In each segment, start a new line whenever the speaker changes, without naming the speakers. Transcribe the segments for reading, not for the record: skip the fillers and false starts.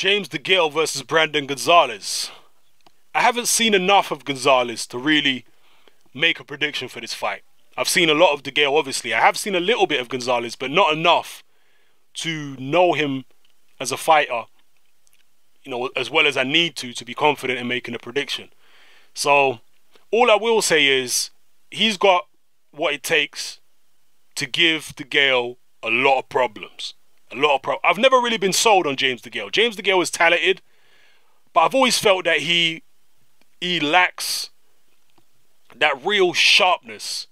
James Degale versus Brandon Gonzales. I haven't seen enough of Gonzales to really make a prediction for this fight. I've seen a lot of Degale, obviously. I have seen a little bit of Gonzales, but not enough to know him as a fighter, you know, as well as I need to be confident in making a prediction. So all I will say is he's got what it takes to give Degale a lot of problems. I've never really been sold on James Degale. James Degale is talented, but I've always felt that he lacks that real sharpness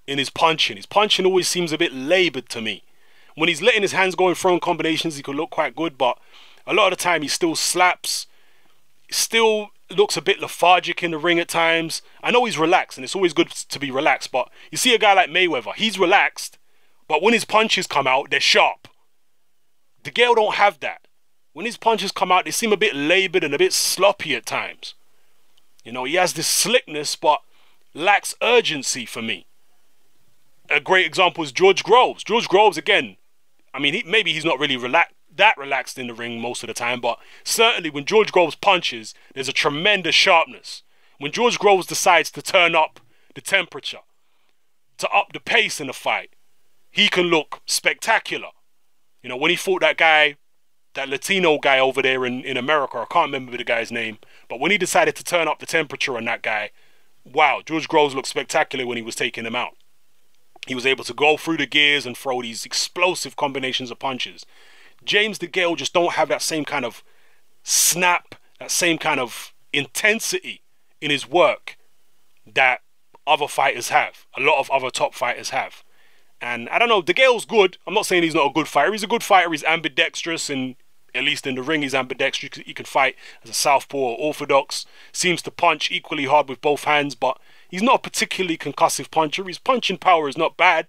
in his punching. His punching always seems a bit laboured to me. When he's letting his hands go in throwing combinations, he could look quite good, but a lot of the time he still slaps. Still looks a bit lethargic in the ring at times. I know he's relaxed, and it's always good to be relaxed, but you see a guy like Mayweather, he's relaxed, but when his punches come out, they're sharp. Degale don't have that. When his punches come out, they seem a bit laboured and a bit sloppy at times. You know, he has this slickness, but lacks urgency for me. A great example is George Groves. George Groves, again, I mean, maybe he's not really relaxed in the ring most of the time, but certainly when George Groves punches, there's a tremendous sharpness. When George Groves decides to turn up the temperature, to up the pace in the fight, he can look spectacular. You know, when he fought that guy, that Latino guy over there in America, I can't remember the guy's name, but when he decided to turn up the temperature on that guy, wow, George Groves looked spectacular when he was taking him out. He was able to go through the gears and throw these explosive combinations of punches. James Degale just don't have that same kind of snap, that same kind of intensity in his work that other fighters have. A lot of other top fighters have. And I don't know, Degale's good. I'm not saying he's not a good fighter. He's a good fighter. He's ambidextrous, and at least in the ring, he's ambidextrous. He can fight as a southpaw or orthodox. Seems to punch equally hard with both hands, but he's not a particularly concussive puncher. His punching power is not bad,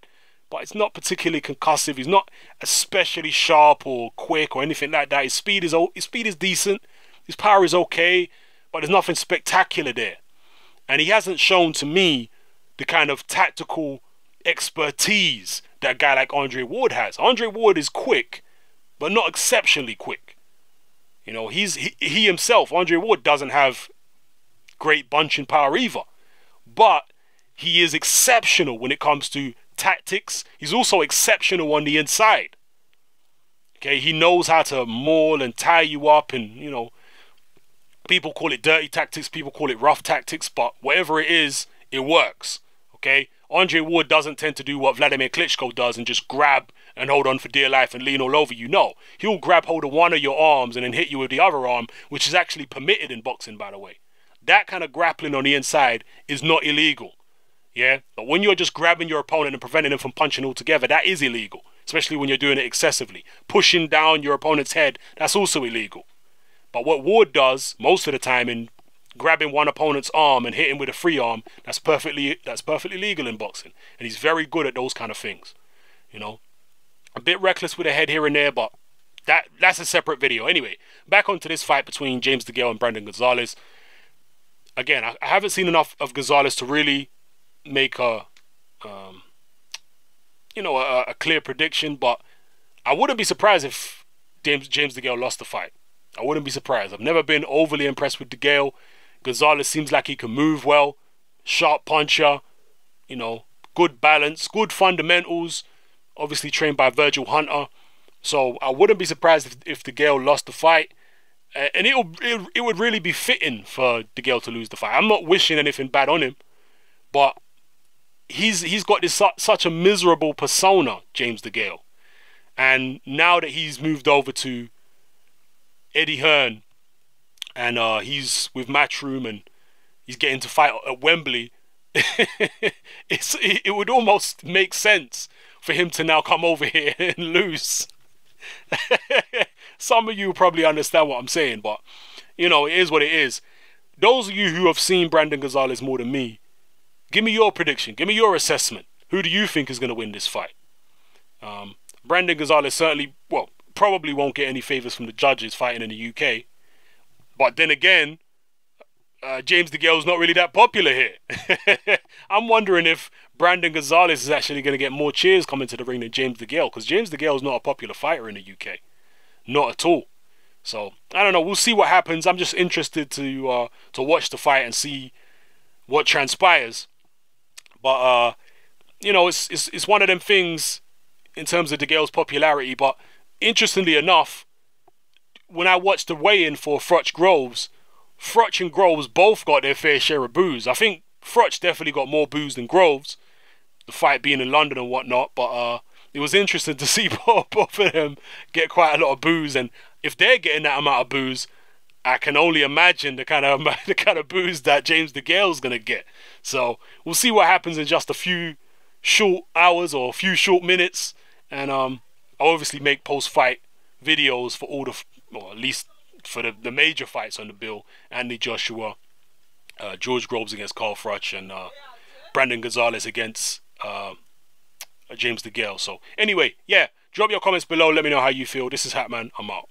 but it's not particularly concussive. He's not especially sharp or quick or anything like that. His speed is decent. His power is okay, but there's nothing spectacular there. And he hasn't shown to me the kind of tactical expertise that a guy like Andre Ward has. Andre Ward is quick, but not exceptionally quick. You know, he himself, Andre Ward, doesn't have great punching power either, but he is exceptional when it comes to tactics. He's also exceptional on the inside. Okay, he knows how to maul and tie you up, and you know, people call it dirty tactics, people call it rough tactics, but whatever it is, it works. Okay, Andre Ward doesn't tend to do what Vladimir Klitschko does and just grab and hold on for dear life and lean all over you. No, he'll grab hold of one of your arms and then hit you with the other arm, which is actually permitted in boxing, by the way. That kind of grappling on the inside is not illegal. Yeah, but when you're just grabbing your opponent and preventing them from punching altogether, that is illegal, especially when you're doing it excessively. Pushing down your opponent's head, that's also illegal. But what Ward does most of the time in grabbing one opponent's arm and hitting with a free arm, that's perfectly legal in boxing, and he's very good at those kind of things. You know, a bit reckless with the head here and there, but that's a separate video. Anyway, back onto this fight between James Degale and Brandon Gonzales. Again, I haven't seen enough of Gonzales to really make a clear prediction, but I wouldn't be surprised if James Degale lost the fight. I wouldn't be surprised. I've never been overly impressed with Degale. Gonzales seems like he can move well, sharp puncher, you know, good balance, good fundamentals, obviously trained by Virgil Hunter. So I wouldn't be surprised if Degale lost the fight. And it would really be fitting for Degale to lose the fight. I'm not wishing anything bad on him, but he's got this such a miserable persona, James Degale. And now that he's moved over to Eddie Hearn, and he's with Matchroom, and he's getting to fight at Wembley, it would almost make sense for him to now come over here and lose. Some of you probably understand what I'm saying, but you know, it is what it is. Those of you who have seen Brandon Gonzales more than me, give me your prediction, give me your assessment. Who do you think is going to win this fight? Brandon Gonzales certainly, well, probably won't get any favours from the judges fighting in the UK. But then again, James Degale's not really that popular here. I'm wondering if Brandon Gonzales is actually going to get more cheers coming to the ring than James Degale, because James Degale is not a popular fighter in the UK. Not at all. So I don't know. We'll see what happens. I'm just interested to watch the fight and see what transpires. But you know, it's one of them things in terms of Degale's popularity. But interestingly enough, when I watched the weigh-in for Froch Groves, Froch and Groves both got their fair share of boos. I think Froch definitely got more boos than Groves, the fight being in London and whatnot. But it was interesting to see both of them get quite a lot of boos. And if they're getting that amount of boos, I can only imagine the kind of boos that James Degale's gonna get. So we'll see what happens in just a few short hours or a few short minutes. And I'll obviously make post-fight videos for all the, or at least for the major fights on the bill: Anthony Joshua, George Groves against Carl Froch, and Brandon Gonzales against James Degale. So anyway, yeah, drop your comments below. Let me know how you feel. This is Hatman. I'm out.